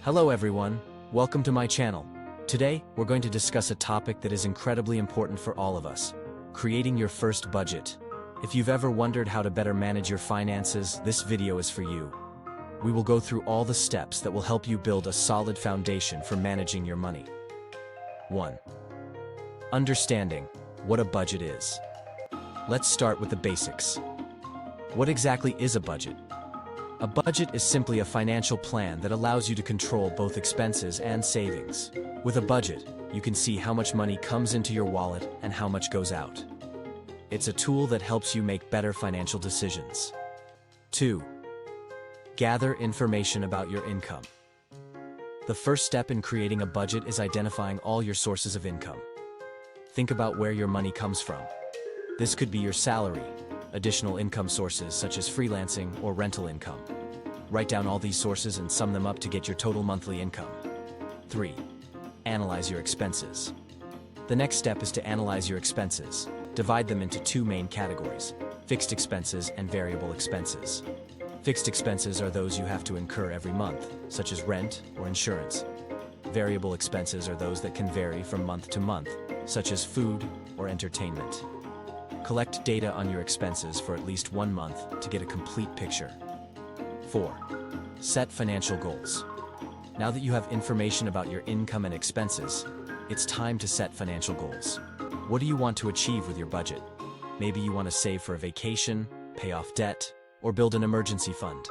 Hello everyone, welcome to my channel. Today, we're going to discuss a topic that is incredibly important for all of us: creating your first budget. If you've ever wondered how to better manage your finances, this video is for you. We will go through all the steps that will help you build a solid foundation for managing your money. 1. Understanding what a budget is. Let's start with the basics. What exactly is a budget? A budget is simply a financial plan that allows you to control both expenses and savings. With a budget, you can see how much money comes into your wallet and how much goes out. It's a tool that helps you make better financial decisions. 2. Gather information about your income. The first step in creating a budget is identifying all your sources of income. Think about where your money comes from. This could be your salary, additional income sources such as freelancing or rental income. Write down all these sources and sum them up to get your total monthly income. 3. Analyze your expenses. The next step is to analyze your expenses. Divide them into two main categories: fixed expenses and variable expenses. Fixed expenses are those you have to incur every month, such as rent or insurance. Variable expenses are those that can vary from month to month, such as food or entertainment. Collect data on your expenses for at least 1 month to get a complete picture. 4. Set financial goals. Now that you have information about your income and expenses, it's time to set financial goals. What do you want to achieve with your budget? Maybe you want to save for a vacation, pay off debt, or build an emergency fund.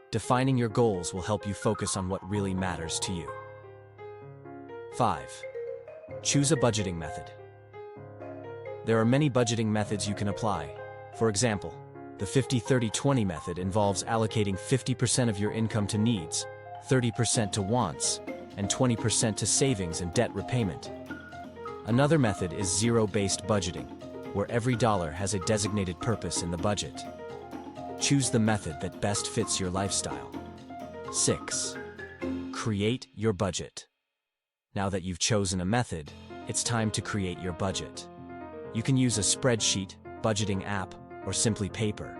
Defining your goals will help you focus on what really matters to you. 5. Choose a budgeting method. There are many budgeting methods you can apply. For example, the 50-30-20 method involves allocating 50% of your income to needs, 30% to wants, and 20% to savings and debt repayment. Another method is zero-based budgeting, where every dollar has a designated purpose in the budget. Choose the method that best fits your lifestyle. 6. Create your budget. Now that you've chosen a method, it's time to create your budget. You can use a spreadsheet, budgeting app, or simply paper.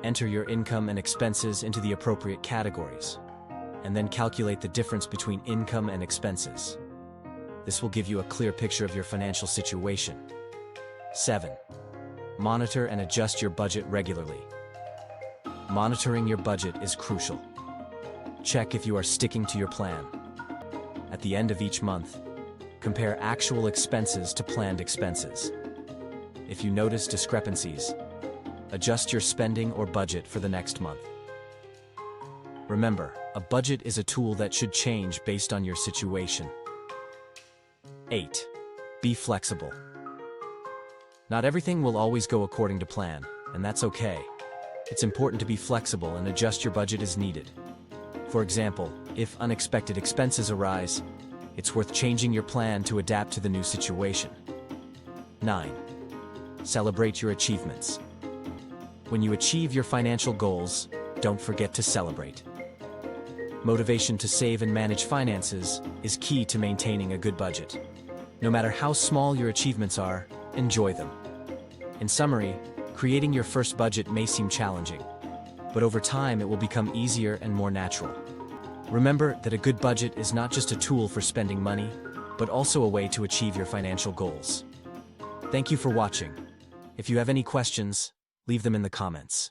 Enter your income and expenses into the appropriate categories, and then calculate the difference between income and expenses. This will give you a clear picture of your financial situation. 7. Monitor and adjust your budget regularly. Monitoring your budget is crucial. Check if you are sticking to your plan. At the end of each month, compare actual expenses to planned expenses. If you notice discrepancies, adjust your spending or budget for the next month. Remember, a budget is a tool that should change based on your situation. 8. Be flexible. Not everything will always go according to plan, and that's okay. It's important to be flexible and adjust your budget as needed. For example, if unexpected expenses arise, it's worth changing your plan to adapt to the new situation. 9. Celebrate your achievements. When you achieve your financial goals, don't forget to celebrate. Motivation to save and manage finances is key to maintaining a good budget. No matter how small your achievements are, enjoy them. In summary, creating your first budget may seem challenging, but over time it will become easier and more natural. Remember that a good budget is not just a tool for spending money, but also a way to achieve your financial goals. Thank you for watching. If you have any questions, leave them in the comments.